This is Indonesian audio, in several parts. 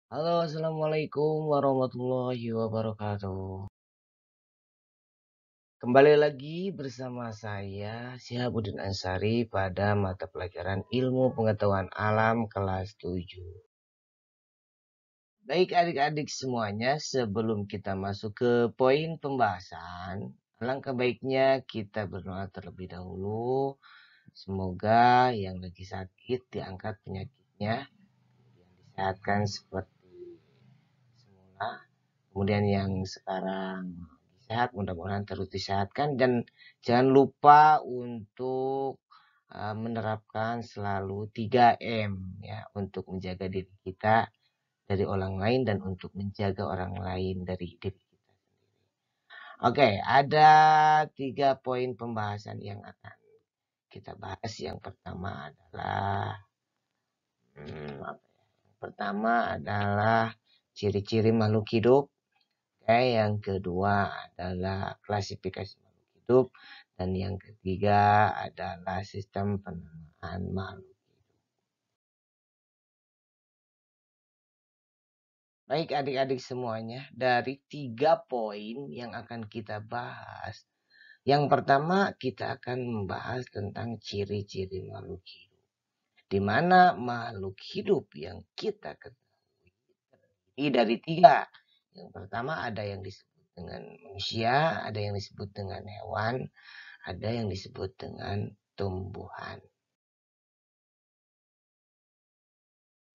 Halo, assalamualaikum warahmatullahi wabarakatuh. Kembali lagi bersama saya Syihabuddin Ansari pada mata pelajaran Ilmu Pengetahuan Alam kelas 7. Baik adik-adik semuanya, sebelum kita masuk ke poin pembahasan, alangkah baiknya kita berdoa terlebih dahulu. Semoga yang lagi sakit diangkat penyakitnya, disehatkan seperti semula. Kemudian yang sekarang sehat, mudah-mudahan terus disehatkan, dan jangan lupa untuk menerapkan selalu 3M ya, untuk menjaga diri kita dari orang lain dan untuk menjaga orang lain dari diri kita. Oke, ada 3 poin pembahasan yang akan kita bahas. Yang pertama adalah ciri-ciri makhluk hidup. Oke, yang kedua adalah klasifikasi makhluk hidup, dan yang ketiga adalah sistem penamaan makhluk. Baik adik-adik semuanya, dari 3 poin yang akan kita bahas, yang pertama kita akan membahas tentang ciri-ciri makhluk hidup, di mana makhluk hidup yang kita ketahui terdiri dari 3. Yang pertama ada yang disebut dengan manusia, ada yang disebut dengan hewan, ada yang disebut dengan tumbuhan.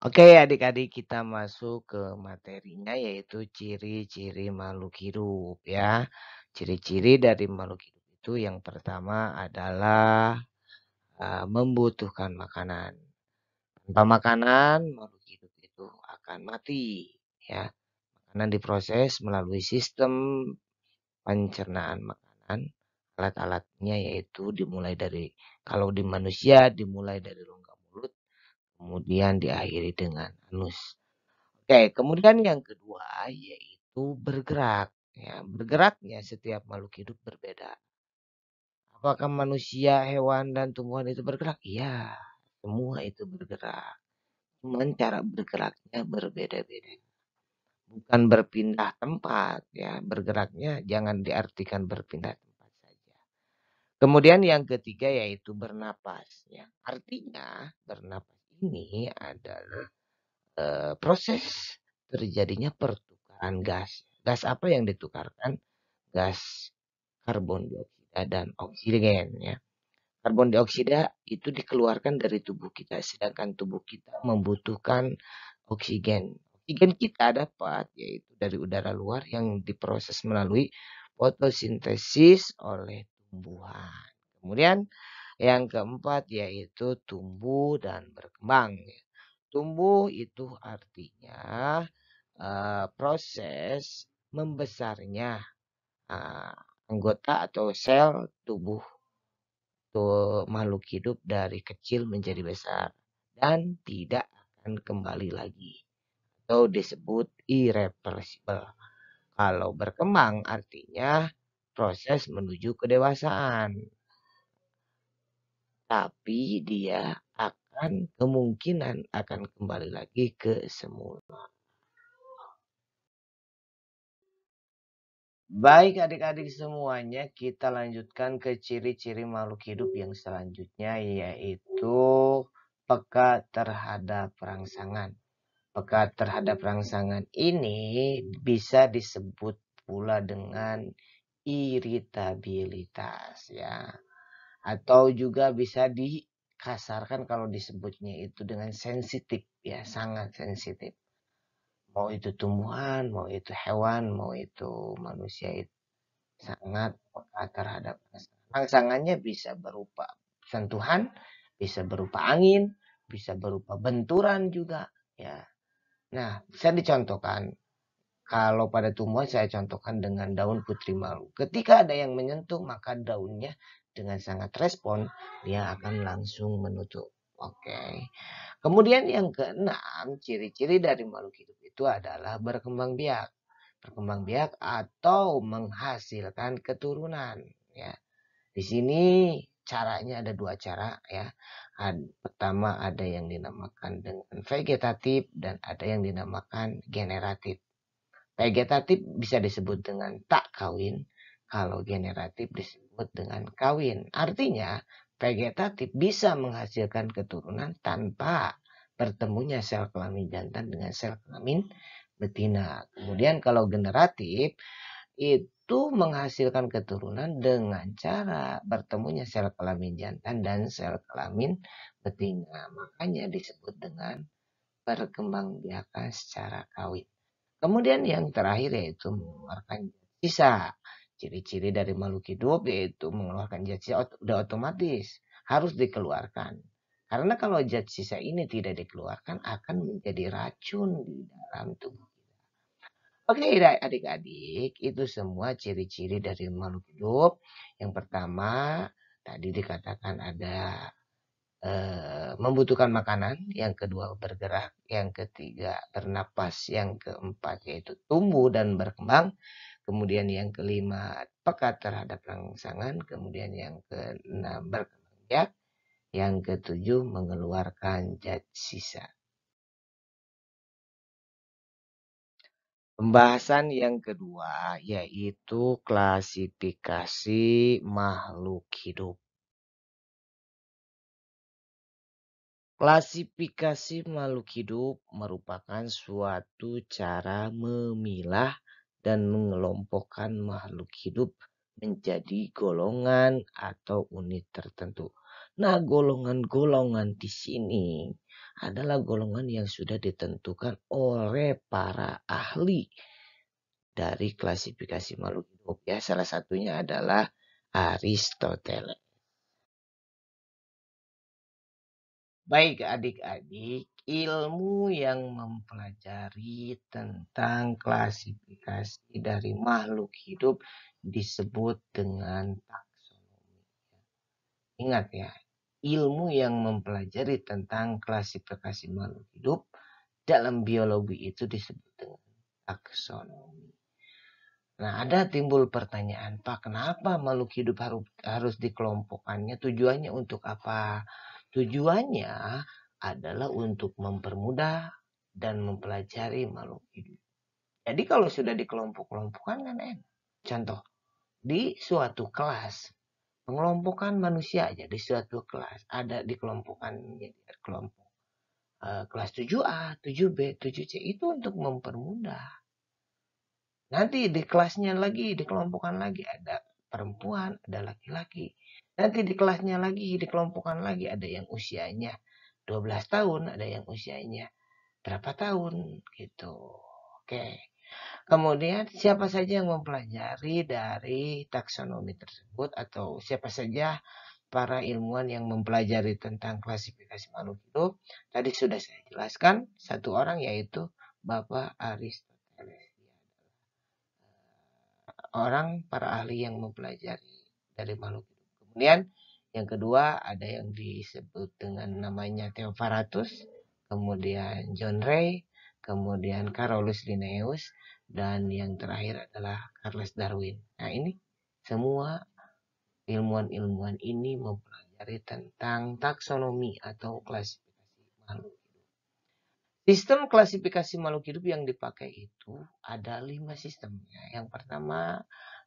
Oke adik-adik, kita masuk ke materinya, yaitu ciri-ciri makhluk hidup ya. Ciri-ciri dari makhluk hidup itu yang pertama adalah membutuhkan makanan. Tanpa makanan makhluk hidup itu akan mati ya. Makanan diproses melalui sistem pencernaan makanan. Alat-alatnya yaitu dimulai dari, kalau di manusia dimulai dari rongga mulut, kemudian diakhiri dengan anus. Oke, kemudian yang kedua yaitu bergerak. Ya, bergeraknya setiap makhluk hidup berbeda. Apakah manusia, hewan, dan tumbuhan itu bergerak? Iya, semua itu bergerak. Cuman cara bergeraknya berbeda-beda. Bukan berpindah tempat ya. Bergeraknya jangan diartikan berpindah tempat saja. Kemudian yang ketiga yaitu bernapas ya. Artinya bernapas ini adalah proses terjadinya pertukaran gas. Gas apa yang ditukarkan? Gas karbon dioksida dan oksigen ya. Karbon dioksida itu dikeluarkan dari tubuh kita, sedangkan tubuh kita membutuhkan oksigen. Oksigen kita dapat yaitu dari udara luar yang diproses melalui fotosintesis oleh tumbuhan. Kemudian yang keempat yaitu tumbuh dan berkembang. Tumbuh itu artinya proses membesarnya anggota atau sel tubuh makhluk hidup dari kecil menjadi besar dan tidak akan kembali lagi atau disebut irreversible. Kalau berkembang artinya proses menuju kedewasaan, tapi dia akan kemungkinan akan kembali lagi ke semula. Baik adik-adik semuanya, kita lanjutkan ke ciri-ciri makhluk hidup yang selanjutnya, yaitu peka terhadap rangsangan. Peka terhadap rangsangan ini bisa disebut pula dengan iritabilitas ya. Atau juga bisa dikasarkan kalau disebutnya itu dengan sensitif ya, sangat sensitif. Mau itu tumbuhan, mau itu hewan, mau itu manusia, itu sangat peka terhadap rangsangan. Rangsangannya bisa berupa sentuhan, bisa berupa angin, bisa berupa benturan juga ya. Nah, bisa dicontohkan. Kalau pada tumbuhan saya contohkan dengan daun putri malu. Ketika ada yang menyentuh, maka daunnya dengan sangat respon, dia akan langsung menutup. Oke. Kemudian yang keenam, ciri-ciri dari makhluk hidup itu adalah berkembang biak. Berkembang biak atau menghasilkan keturunan. Ya. Di sini caranya ada dua cara ya. Pertama ada yang dinamakan dengan vegetatif dan ada yang dinamakan generatif. Vegetatif bisa disebut dengan tak kawin, kalau generatif disebut dengan kawin. Artinya, vegetatif bisa menghasilkan keturunan tanpa bertemunya sel kelamin jantan dengan sel kelamin betina. Kemudian kalau generatif itu menghasilkan keturunan dengan cara bertemunya sel kelamin jantan dan sel kelamin betina. Makanya disebut dengan perkembangbiakan secara kawin. Kemudian yang terakhir yaitu mengeluarkan zat sisa. Ciri-ciri dari makhluk hidup yaitu mengeluarkan zat sisa sudah otomatis harus dikeluarkan. Karena kalau zat sisa ini tidak dikeluarkan akan menjadi racun di dalam tubuh. Oke, adik-adik, itu semua ciri-ciri dari makhluk hidup. Yang pertama, tadi dikatakan ada membutuhkan makanan, yang kedua bergerak, yang ketiga bernapas, yang keempat yaitu tumbuh dan berkembang, kemudian yang kelima peka terhadap rangsangan, kemudian yang keenam berkembang biak, yang ketujuh mengeluarkan zat sisa. Pembahasan yang kedua yaitu klasifikasi makhluk hidup. Klasifikasi makhluk hidup merupakan suatu cara memilah dan mengelompokkan makhluk hidup menjadi golongan atau unit tertentu. Nah, golongan-golongan di sini adalah golongan yang sudah ditentukan oleh para ahli dari klasifikasi makhluk hidup. Ya, salah satunya adalah Aristoteles. Baik adik-adik, ilmu yang mempelajari tentang klasifikasi dari makhluk hidup disebut dengan taksonomi. Ingat ya, ilmu yang mempelajari tentang klasifikasi makhluk hidup dalam biologi itu disebut dengan taksonomi. Nah, ada timbul pertanyaan, Pak, kenapa makhluk hidup harus dikelompokkannya? Tujuannya untuk apa? Tujuannya adalah untuk mempermudah dan mempelajari makhluk hidup. Jadi kalau sudah dikelompok-kelompokkan kan enak. Contoh, di suatu kelas, pengelompokan manusia aja di suatu kelas ada dikelompokkan menjadi kelompok kelas 7A, 7B, 7C itu untuk mempermudah. Nanti di kelasnya lagi, dikelompokkan lagi ada perempuan, ada laki-laki. Nanti di kelasnya lagi, dikelompokkan lagi ada yang usianya 12 tahun, ada yang usianya berapa tahun gitu. Oke. Kemudian siapa saja yang mempelajari dari taksonomi tersebut atau siapa saja para ilmuwan yang mempelajari tentang klasifikasi makhluk hidup. Tadi sudah saya jelaskan satu orang yaitu Bapak Aristoteles. Orang para ahli yang mempelajari dari makhluk hidup. Kemudian yang kedua ada yang disebut dengan namanya Theophrastus, kemudian John Ray, kemudian Carolus Linnaeus, dan yang terakhir adalah Charles Darwin. Nah ini semua ilmuwan-ilmuwan ini mempelajari tentang taksonomi atau klasifikasi makhluk. Sistem klasifikasi makhluk hidup yang dipakai itu ada 5 sistem. Yang pertama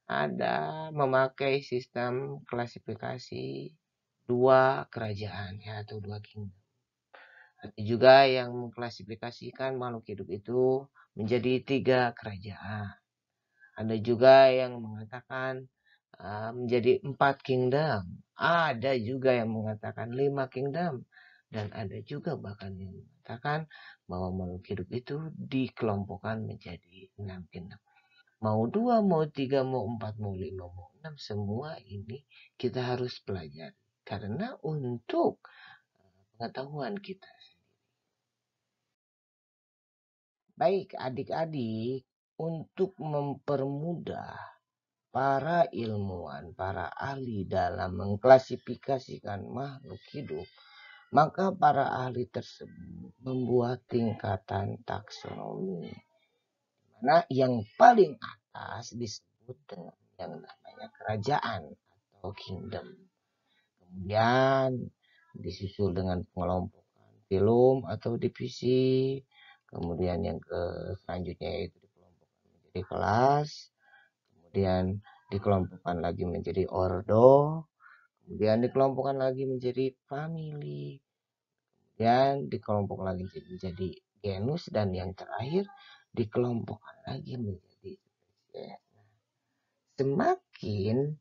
ada memakai sistem klasifikasi 2 kerajaan ya, atau 2 kingdom. Ada juga yang mengklasifikasikan makhluk hidup itu menjadi 3 kerajaan. Ada juga yang mengatakan menjadi 4 kingdom. Ada juga yang mengatakan 5 kingdom. Dan ada juga bahkan yang mengatakan bahwa makhluk hidup itu dikelompokkan menjadi 6 kingdom. Mau 2, mau 3, mau 4, mau 5, mau 6. Semua ini kita harus pelajari. Karena untuk pengetahuan kita. Baik adik-adik, untuk mempermudah para ilmuwan, para ahli dalam mengklasifikasikan makhluk hidup, maka para ahli tersebut membuat tingkatan taksonomi. Mana yang paling atas disebut dengan yang namanya kerajaan atau kingdom. Kemudian disusul dengan pengelompokan filum atau divisi. Kemudian yang selanjutnya yaitu dikelompokkan menjadi kelas. Kemudian dikelompokkan lagi menjadi ordo. Kemudian dikelompokkan lagi menjadi famili. Dan dikelompokkan lagi menjadi genus. Dan yang terakhir dikelompokkan lagi menjadi spesies. Semakin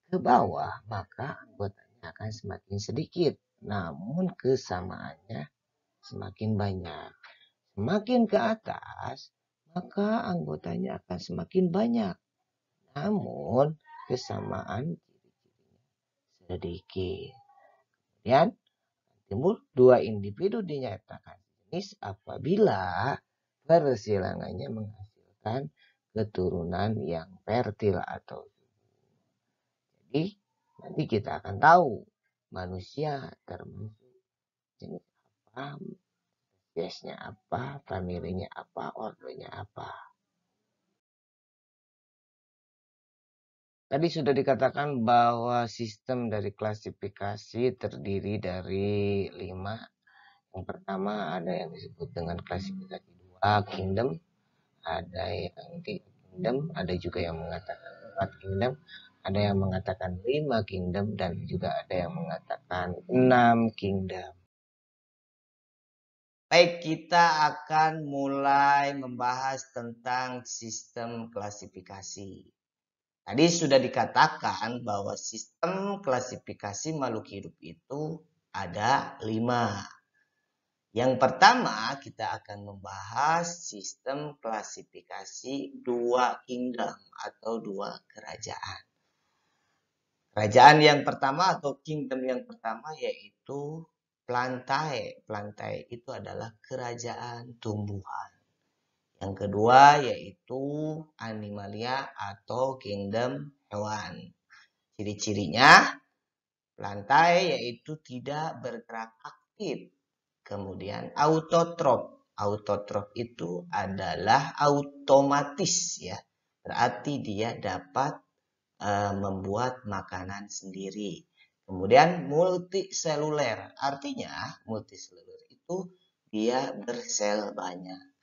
ke bawah, maka anggotanya akan semakin sedikit. Namun kesamaannya semakin banyak. Semakin ke atas, maka anggotanya akan semakin banyak. Namun kesamaan ciri-cirinya sedikit. Kemudian timbul dua individu dinyatakan jenis apabila persilangannya menghasilkan keturunan yang fertil atau jadi nanti kita akan tahu manusia termasuk jenis apa, spesiesnya apa, familinya apa, ordonya apa. Tadi sudah dikatakan bahwa sistem dari klasifikasi terdiri dari 5. Yang pertama ada yang disebut dengan klasifikasi 2 kingdom, ada yang 3 kingdom, ada juga yang mengatakan 4 kingdom, ada yang mengatakan 5 kingdom, dan juga ada yang mengatakan 6 kingdom. Baik, kita akan mulai membahas tentang sistem klasifikasi. Tadi sudah dikatakan bahwa sistem klasifikasi makhluk hidup itu ada 5. Yang pertama kita akan membahas sistem klasifikasi 2 kingdom atau 2 kerajaan. Kerajaan yang pertama atau kingdom yang pertama yaitu Plantae. Plantae itu adalah kerajaan tumbuhan. Yang kedua yaitu Animalia atau kingdom hewan. Ciri-cirinya Plantae yaitu tidak bergerak aktif. Kemudian autotrof. Autotrof itu adalah otomatis ya. Berarti dia dapat membuat makanan sendiri. Kemudian multiseluler. Artinya multiseluler itu dia bersel banyak.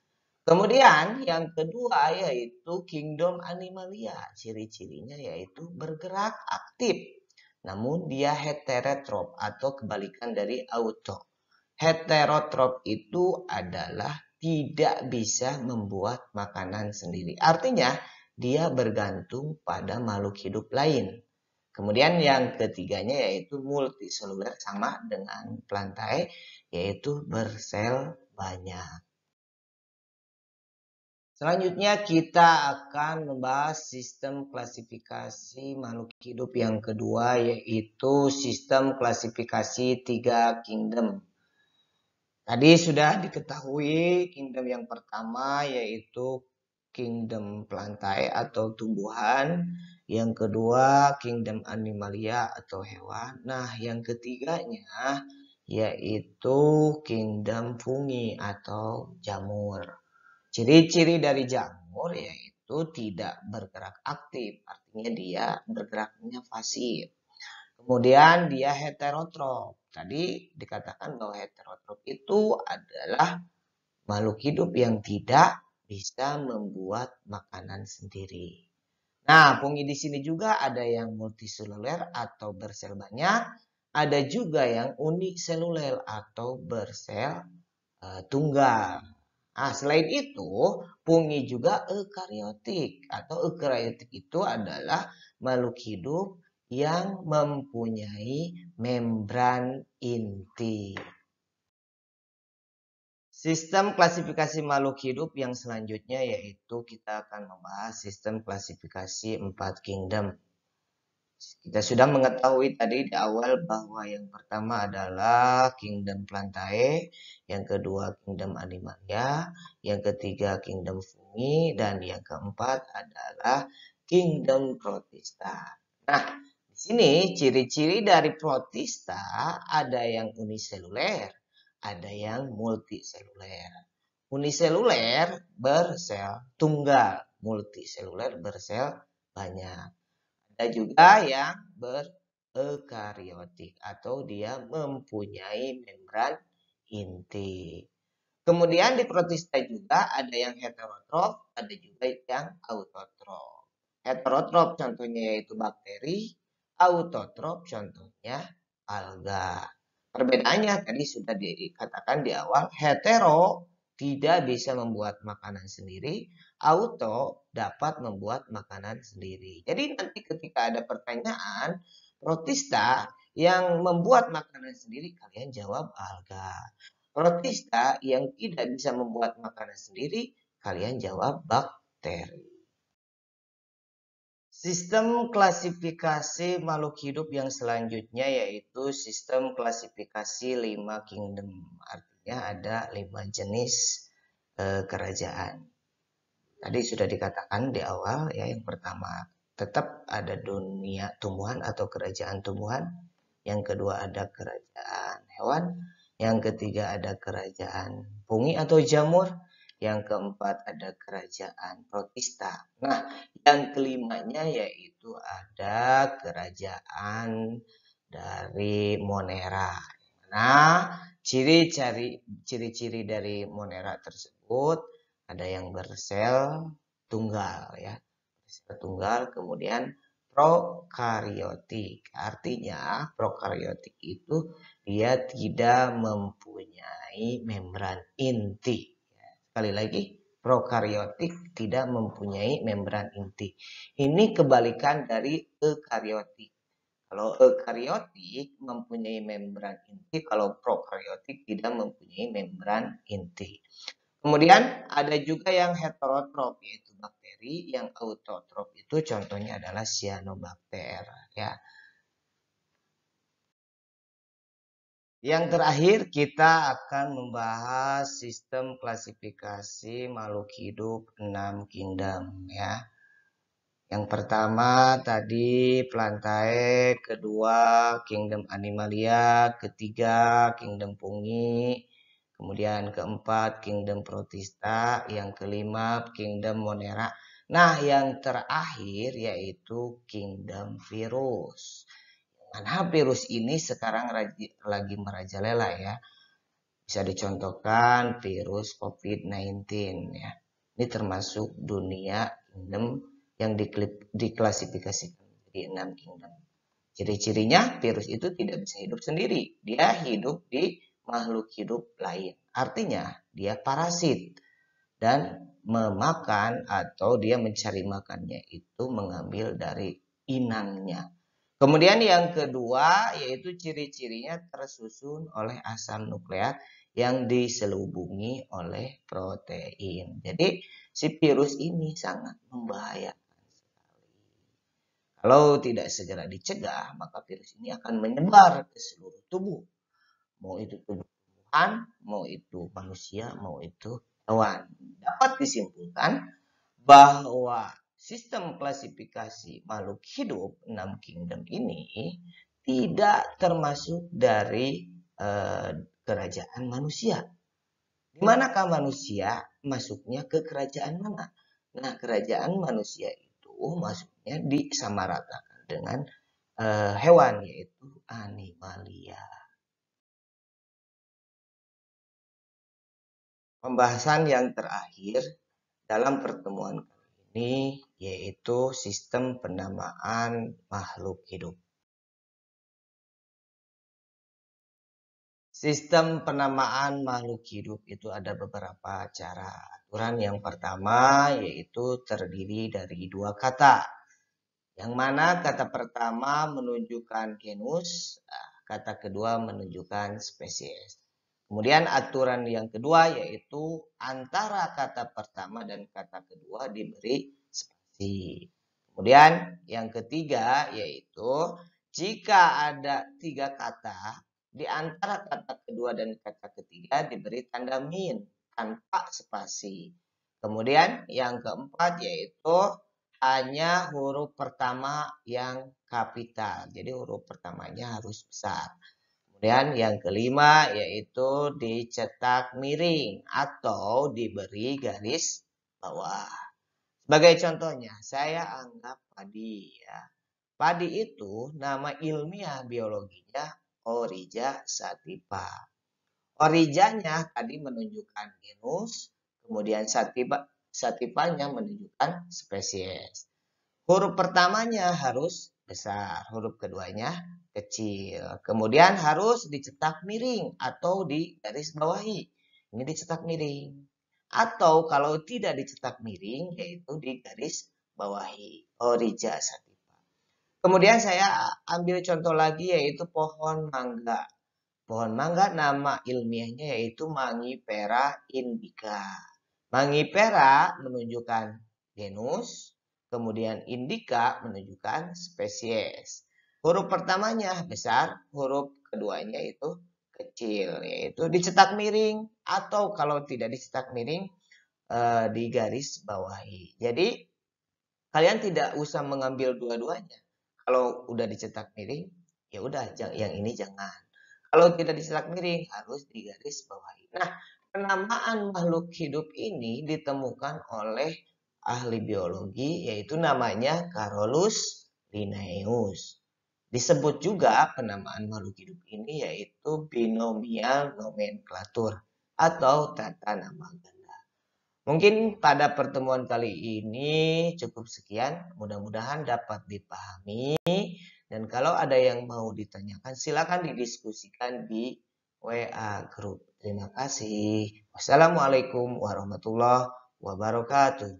Kemudian yang kedua yaitu kingdom animalia. Ciri-cirinya yaitu bergerak aktif. Namun dia heterotrof atau kebalikan dari auto. Heterotrof itu adalah tidak bisa membuat makanan sendiri. Artinya dia bergantung pada makhluk hidup lain. Kemudian yang ketiganya yaitu multiseluler sama dengan Plantae yaitu bersel banyak. Selanjutnya kita akan membahas sistem klasifikasi makhluk hidup yang kedua yaitu sistem klasifikasi 3 kingdom. Tadi sudah diketahui kingdom yang pertama yaitu kingdom Plantae atau tumbuhan. Yang kedua kingdom Animalia atau hewan. Nah yang ketiganya yaitu kingdom Fungi atau jamur. Ciri-ciri dari jamur yaitu tidak bergerak aktif, artinya dia bergeraknya pasif. Kemudian dia heterotrof. Tadi dikatakan bahwa heterotrof itu adalah makhluk hidup yang tidak bisa membuat makanan sendiri. Nah, fungi di sini juga ada yang multiseluler atau bersel banyak, ada juga yang uniseluler atau bersel tunggal. Nah, selain itu, fungi juga eukariotik atau eukariotik itu adalah makhluk hidup yang mempunyai membran inti. Sistem klasifikasi makhluk hidup yang selanjutnya yaitu kita akan membahas sistem klasifikasi 4 kingdom. Kita sudah mengetahui tadi di awal bahwa yang pertama adalah kingdom Plantae, yang kedua kingdom Animalia, yang ketiga kingdom Fungi, dan yang keempat adalah kingdom Protista. Nah, di sini ciri-ciri dari Protista ada yang uniseluler, ada yang multiseluler. Uniseluler bersel tunggal, multiseluler bersel banyak. Ada juga yang eukariotik atau dia mempunyai membran inti. Kemudian di protista juga ada yang heterotrof, ada juga yang autotrof. Heterotrof contohnya yaitu bakteri, autotrof contohnya alga. Perbedaannya tadi sudah dikatakan di awal, hetero tidak bisa membuat makanan sendiri, auto dapat membuat makanan sendiri. Jadi nanti ketika ada pertanyaan, protista yang membuat makanan sendiri, kalian jawab alga. Protista yang tidak bisa membuat makanan sendiri, kalian jawab bakteri. Sistem klasifikasi makhluk hidup yang selanjutnya yaitu sistem klasifikasi 5 kingdom. Artinya ada 5 jenis kerajaan. Tadi sudah dikatakan di awal ya, yang pertama tetap ada dunia tumbuhan atau kerajaan tumbuhan. Yang kedua ada kerajaan hewan. Yang ketiga ada kerajaan fungi atau jamur. Yang keempat ada kerajaan protista. Nah, yang kelimanya yaitu ada kerajaan dari Monera. Nah, ciri-ciri dari Monera tersebut ada yang bersel tunggal ya. Bersel tunggal, kemudian prokariotik. Artinya prokariotik itu dia tidak mempunyai membran inti. Sekali lagi, prokariotik tidak mempunyai membran inti. Ini kebalikan dari eukariotik. Kalau eukariotik mempunyai membran inti, kalau prokariotik tidak mempunyai membran inti. Kemudian ada juga yang heterotrof, yaitu bakteri. Yang autotrof itu contohnya adalah cyanobacter. Ya. Yang terakhir kita akan membahas sistem klasifikasi makhluk hidup 6 kingdom ya. Yang pertama tadi Plantae, kedua kingdom Animalia, ketiga kingdom Fungi, kemudian keempat kingdom Protista, yang kelima kingdom Monera. Nah, yang terakhir yaitu kingdom Virus. Mana virus ini sekarang lagi merajalela ya. Bisa dicontohkan virus COVID-19 ya. Ini termasuk dunia kingdom yang diklasifikasikan menjadi 6 kingdom. Ciri-cirinya virus itu tidak bisa hidup sendiri. Dia hidup di makhluk hidup lain. Artinya dia parasit dan memakan atau dia mencari makannya itu mengambil dari inangnya. Kemudian yang kedua yaitu ciri-cirinya tersusun oleh asam nukleat yang diselubungi oleh protein. Jadi si virus ini sangat membahayakan sekali. Kalau tidak segera dicegah, maka virus ini akan menyebar ke seluruh tubuh. Mau itu tubuh tumbuhan, mau itu manusia, mau itu hewan. Dapat disimpulkan bahwa sistem klasifikasi makhluk hidup 6 kingdom ini tidak termasuk dari kerajaan manusia. Di manakah manusia masuknya ke kerajaan mana? Nah, kerajaan manusia itu masuknya disamaratakan dengan hewan, yaitu animalia. Pembahasan yang terakhir dalam pertemuan ini yaitu sistem penamaan makhluk hidup. Sistem penamaan makhluk hidup itu ada beberapa cara. Aturan yang pertama yaitu terdiri dari 2 kata. Yang mana kata pertama menunjukkan genus, kata kedua menunjukkan spesies. Kemudian aturan yang kedua yaitu antara kata pertama dan kata kedua diberi spasi. Kemudian yang ketiga yaitu jika ada 3 kata, di antara kata kedua dan kata ketiga diberi tanda min tanpa spasi. Kemudian yang keempat yaitu hanya huruf pertama yang kapital. Jadi huruf pertamanya harus besar. Kemudian yang kelima yaitu dicetak miring atau diberi garis bawah. Sebagai contohnya, saya anggap padi ya. Padi itu nama ilmiah biologinya Oryza sativa. Oryzanya tadi menunjukkan genus, kemudian sativanya menunjukkan spesies. Huruf pertamanya harus besar, huruf keduanya kecil. Kemudian harus dicetak miring atau di garis bawahi. Ini dicetak miring. Atau kalau tidak dicetak miring, yaitu di garis bawahi. Oryza sativa. Kemudian saya ambil contoh lagi yaitu pohon mangga. Pohon mangga nama ilmiahnya yaitu Mangifera indica. Mangifera menunjukkan genus, kemudian indica menunjukkan spesies. Huruf pertamanya besar, huruf keduanya itu kecil, yaitu dicetak miring atau kalau tidak dicetak miring di garis bawahi. Jadi kalian tidak usah mengambil dua-duanya. Kalau udah dicetak miring, ya udah yang ini jangan. Kalau tidak dicetak miring harus digaris bawahi. Nah, penamaan makhluk hidup ini ditemukan oleh ahli biologi yaitu namanya Carolus Linnaeus. Disebut juga penamaan makhluk hidup ini yaitu binomial nomenklatur atau tata nama ganda. Mungkin pada pertemuan kali ini cukup sekian. Mudah-mudahan dapat dipahami. Dan kalau ada yang mau ditanyakan, silakan didiskusikan di WA Group. Terima kasih. Wassalamualaikum warahmatullahi wabarakatuh.